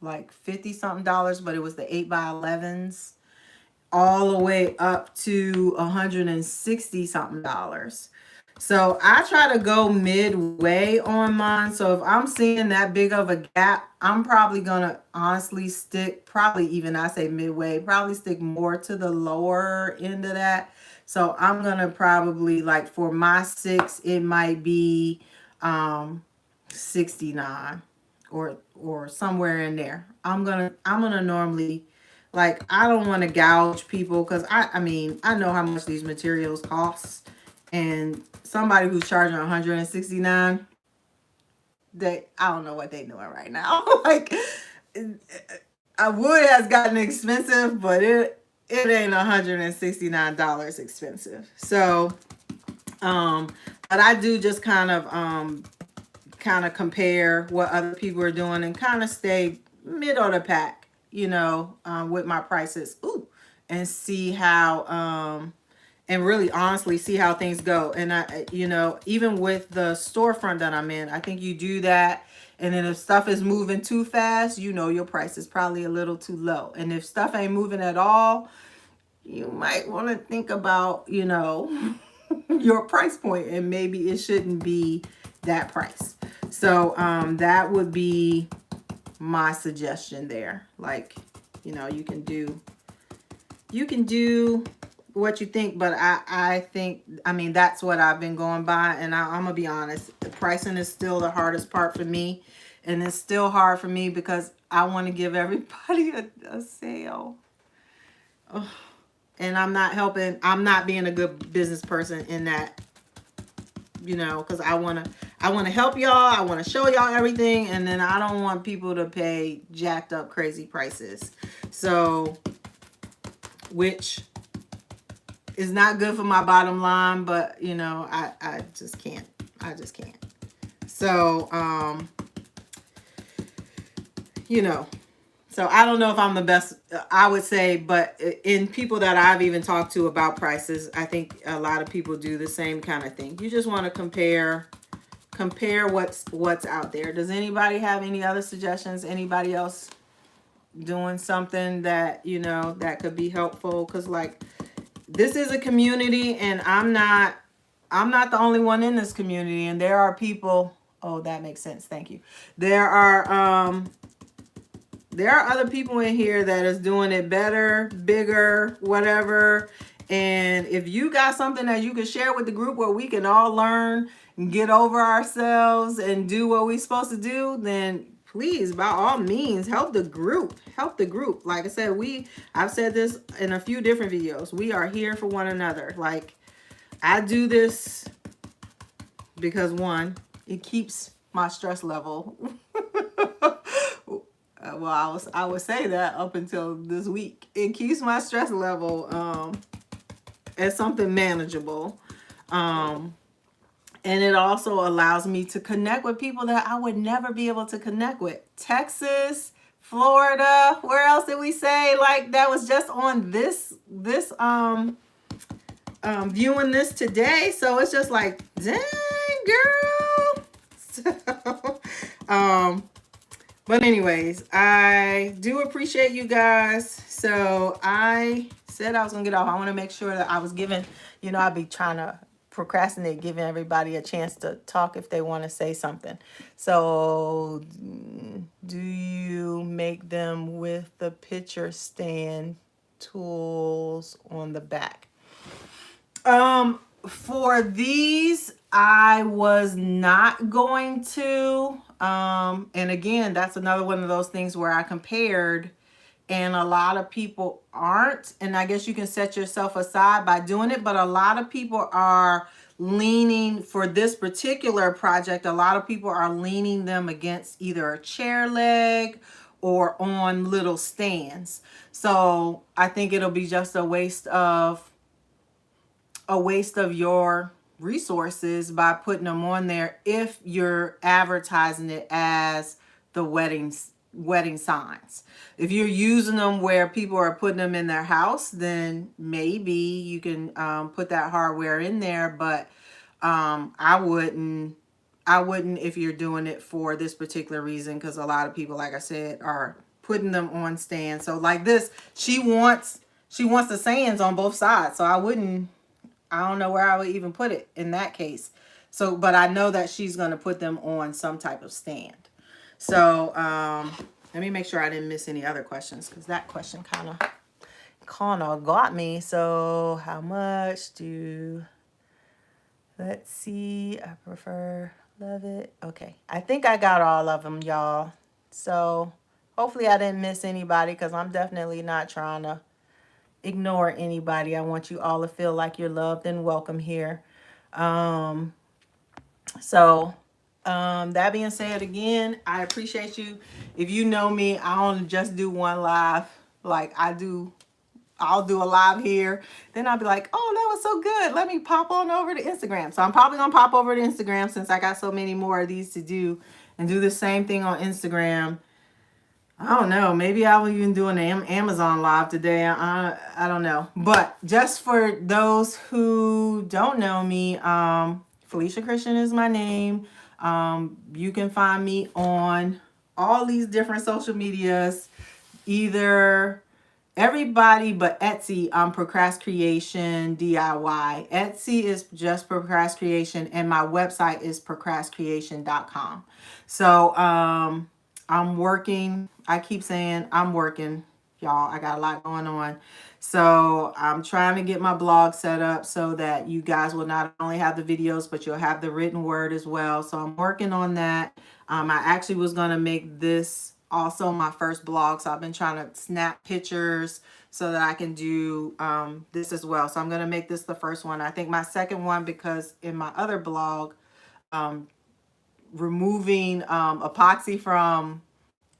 like 50 something dollars, but it was the 8x11s, all the way up to 160 something dollars. So I try to go midway on mine. So if I'm seeing that big of a gap, I'm probably gonna honestly stick, probably even I say midway, probably stick more to the lower end of that. So I'm gonna probably, like for my 6, it might be 69 or somewhere in there. I'm gonna normally, like, I don't want to gouge people because I mean I know how much these materials cost, and somebody who's charging 169, they, I don't know what they doing right now. Like, wood has gotten expensive, but it ain't $169 expensive. So but I do just kind of compare what other people are doing and kind of stay middle of the pack, with my prices. Ooh, and see how, and really honestly see how things go. And even with the storefront that I'm in, I think you do that. And then if stuff is moving too fast, your price is probably a little too low. And if stuff ain't moving at all, you might want to think about, your price point, and maybe it shouldn't be that price. So that would be my suggestion there. Like, you can do what you think, but I think, I mean, that's what I've been going by. And I'm gonna be honest, the pricing is still the hardest part for me, and it's still hard for me because I want to give everybody a sale. Ugh. And I'm not being a good business person in that, because I want to help y'all. I want to show y'all everything. And then I don't want people to pay jacked up crazy prices. So, which is not good for my bottom line, but I just can't. I just can't. So, so I don't know if I'm the best, I would say, but in people that I've even talked to about prices, I think a lot of people do the same kind of thing. You just want to compare what's out there. Does anybody have any other suggestions? Anybody else doing something that, that could be helpful? Because, like, this is a community, and I'm not the only one in this community, and there are people, oh, that makes sense. Thank you. There are other people in here that is doing it better, bigger, whatever. And if you got something that you can share with the group where we can all learn and get over ourselves and do what we're supposed to do, then please, by all means, help the group. Help the group. Like I said, I've said this in a few different videos. We are here for one another. Like, I do this because, one, it keeps my stress level. Well, I would say that up until this week. It keeps my stress level as something manageable. And it also allows me to connect with people that I would never be able to connect with. Texas, Florida, where else did we say? Like, that was just on this viewing this today. So it's just like, dang, girl. So, but anyways, I do appreciate you guys. So I said I was going to get off. I want to make sure that I was giving, I'd be trying to procrastinate, giving everybody a chance to talk if they want to say something. So do you make them with the picture stand tools on the back? For these, I was not going to. And again, that's another one of those things where I compared, and a lot of people aren't. And I guess you can set yourself aside by doing it. But a lot of people are leaning, for this particular project, a lot of people are leaning them against either a chair leg or on little stands. So I think it'll be just a waste of your resources by putting them on there if you're advertising it as the wedding signs. If you're using them where people are putting them in their house, then maybe you can put that hardware in there. But I wouldn't if you're doing it for this particular reason, because a lot of people, like I said, are putting them on stands. So like this, she wants the sands on both sides. So I don't know where I would even put it in that case. So, but I know that she's going to put them on some type of stand. So let me make sure I didn't miss any other questions, because that question kind of got me. So how much let's see, I prefer, love it. Okay, I think I got all of them, y'all. So hopefully I didn't miss anybody, because I'm definitely not trying to ignore anybody. I want you all to feel like you're loved and welcome here. That being said, again, I appreciate you. If you know me, I don't just do one live like I'll do a live here. Then I'll be like, oh, that was so good. Let me pop on over to Instagram. So I'm probably going to pop over to Instagram, since I got so many more of these to do, and do the same thing on Instagram. I don't know. Maybe I will even do an Amazon live today. I don't know. But just for those who don't know me, Felicia Christian is my name. You can find me on all these different social medias, either everybody but Etsy. Procrastination DIY. Etsy is just Procrastination, and my website is procrastination.com. So I'm working. I keep saying I'm working, y'all. I got a lot going on. So I'm trying to get my blog set up so that you guys will not only have the videos, but you'll have the written word as well. So I'm working on that. I actually was going to make this also my first blog. So I've been trying to snap pictures so that I can do this as well. So I'm going to make this the first one. I think my second one, because in my other blog, removing epoxy from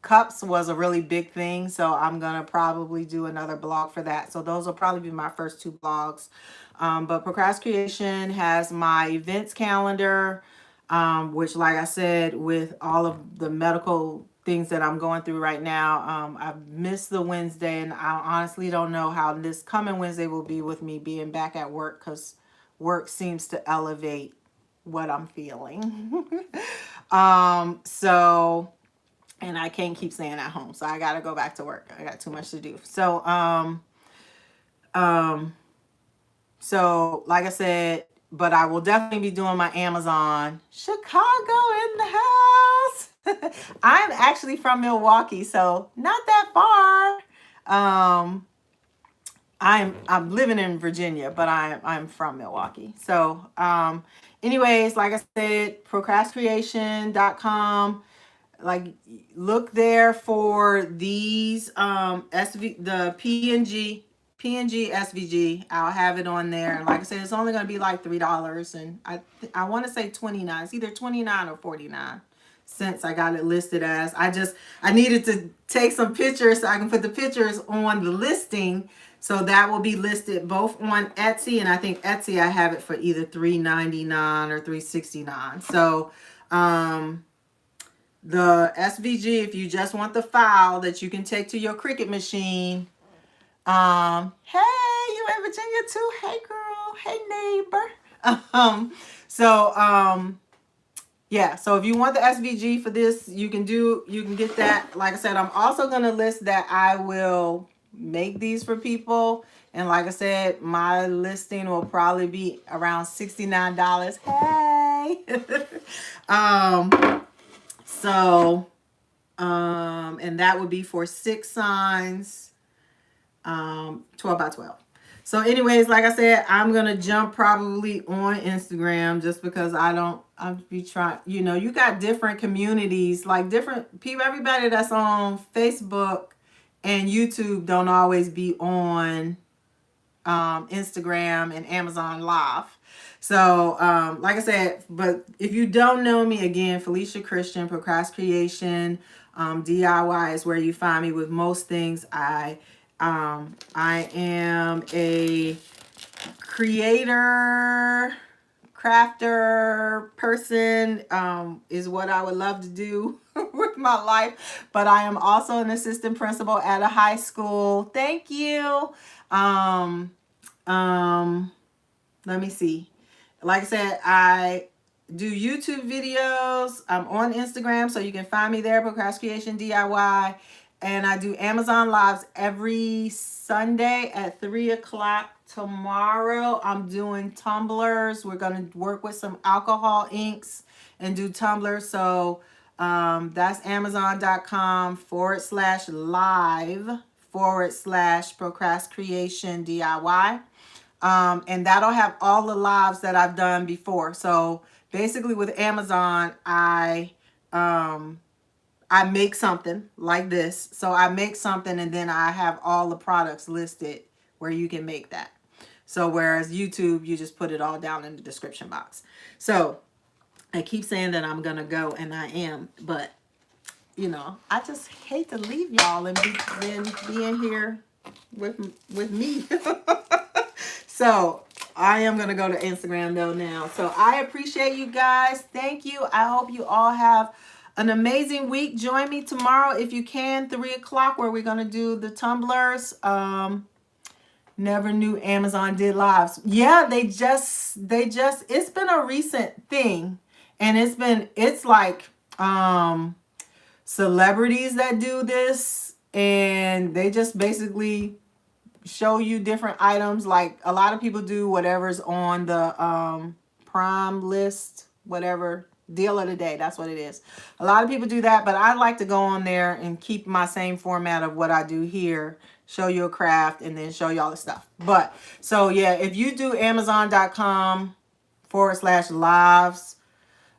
cups was a really big thing. So I'm going to probably do another blog for that. So those will probably be my first two blogs. But Procrastination has my events calendar, which, like I said, with all of the medical things that I'm going through right now, I've missed the Wednesday, and I honestly don't know how this coming Wednesday will be with me being back at work, because work seems to elevate what I'm feeling. And I can't keep staying at home, so I gotta go back to work. I got too much to do. So like I said, but I will definitely be doing my Amazon. Chicago in the house. I'm actually from Milwaukee, so not that far. I'm living in Virginia, but I'm from Milwaukee. So anyways, like I said, procrastination.com. Like, look there for these the PNG SVG. I'll have it on there. And like I said, it's only going to be like $3, and I want to say 29. It's either 29 or 49 cents. I got it listed as. I needed to take some pictures so I can put the pictures on the listing. So that will be listed both on Etsy, and I think Etsy I have it for either $3.99 or $3.69. So the SVG, if you just want the file that you can take to your Cricut machine. Hey, you in Virginia too? Hey girl, hey neighbor. Yeah, so if you want the SVG for this, you can get that. Like I said, I'm also going to list that I will make these for people. And like I said, my listing will probably be around $69. Hey. And that would be for 6 signs, 12 by 12. So anyways, like I said, I'm going to jump probably on Instagram, just because I'll be trying, you got different communities, like different people. Everybody that's on Facebook and YouTube don't always be on Instagram and Amazon Live. So like I said, but if you don't know me, again, Felicia Christian, Procrastination DIY is where you find me with most things. I am a creator, crafter person, is what I would love to do with my life, but I am also an assistant principal at a high school. Thank you. Um, let me see. Like I said, I do YouTube videos. I'm on Instagram, so you can find me there, Procrastination DIY. And I do Amazon Lives every Sunday at 3 o'clock. Tomorrow, I'm doing tumblers. We're going to work with some alcohol inks and do tumblers. So that's amazon.com/live/procrastination DIY. And that'll have all the lives that I've done before. So basically with Amazon, I make something like this. So I make something and then I have all the products listed where you can make that. So whereas YouTube, you just put it all down in the description box. So I keep saying that I'm going to go, and I am, but you know, I just hate to leave y'all and being here with me. So I am going to go to Instagram though now. So I appreciate you guys. Thank you. I hope you all have an amazing week. Join me tomorrow if you can, 3 o'clock, where we're going to do the tumblers. Never knew Amazon did lives. Yeah, they just, it's been a recent thing. And it's like celebrities that do this. And they just basically show you different items. Like a lot of people do whatever's on the Prime list, whatever deal of the day. That's what it is. A lot of people do that, but I like to go on there and keep my same format of what I do here. Show you a craft and then show you all the stuff. But so yeah, if you do amazon.com/lives,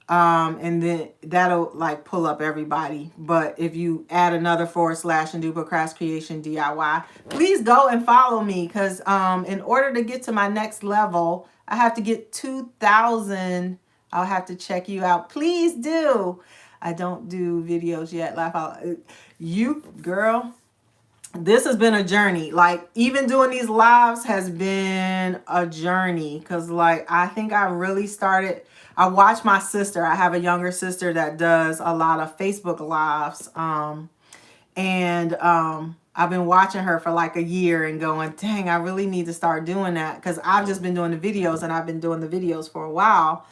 and then that'll like pull up everybody. But if you add another / and do Procrastination DIY, please go and follow me, because in order to get to my next level, I have to get 2,000. I'll have to check you out. Please do. I don't do videos yet. Laugh out. You girl, this has been a journey. Like even doing these lives has been a journey, because like I think I really started. I watch my sister. I have a younger sister that does a lot of Facebook lives. I've been watching her for like a year and going, dang, I really need to start doing that, because I've just been doing the videos, and I've been doing the videos for a while.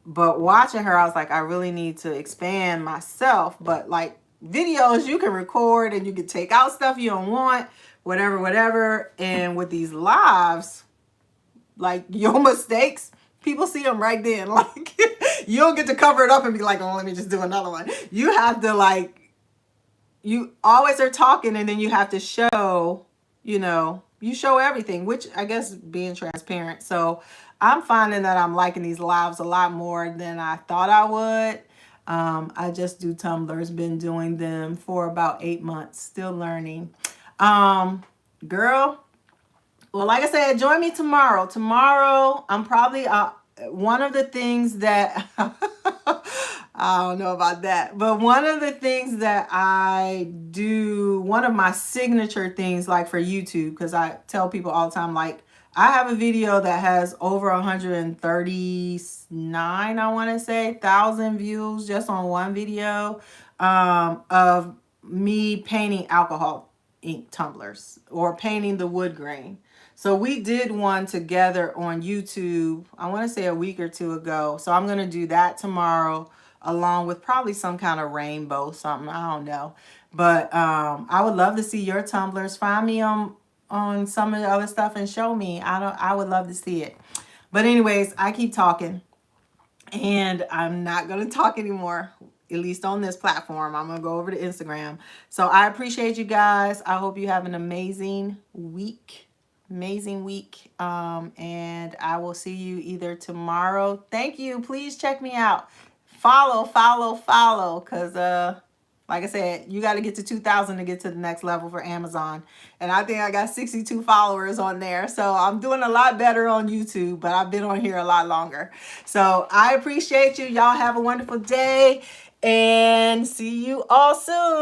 But watching her, I was like, I really need to expand myself. But like videos, you can record and you can take out stuff you don't want, whatever. And with these lives, like your mistakes, people see them right then. Like you don't get to cover it up and be like, oh, let me just do another one. You have to like, you always are talking, and then you have to show, you show everything, which I guess being transparent. So I'm finding that I'm liking these lives a lot more than I thought I would. I just do tumblers, been doing them for about 8 months, still learning. Girl, well, like I said, join me tomorrow. Tomorrow, I'm probably one of the things that I don't know about that, but one of the things that I do, one of my signature things, like for YouTube, because I tell people all the time, like I have a video that has over 139, I want to say, 1,000 views just on one video of me painting alcohol ink tumblers or painting the wood grain. So we did one together on YouTube, I want to say a week or two ago. So I'm going to do that tomorrow, along with probably some kind of rainbow, something, I don't know. But I would love to see your tumblers. Find me on some of the other stuff and show me. I would love to see it. But anyways, I keep talking, and I'm not going to talk anymore, at least on this platform. I'm going to go over to Instagram. So I appreciate you guys. I hope you have an amazing week. And I will see you either tomorrow. Thank you. Please check me out. Follow, because like I said, you got to get to 2,000 to get to the next level for Amazon. And I think I got 62 followers on there. So I'm doing a lot better on YouTube, but I've been on here a lot longer. So I appreciate you. Y'all have a wonderful day, and see you all soon.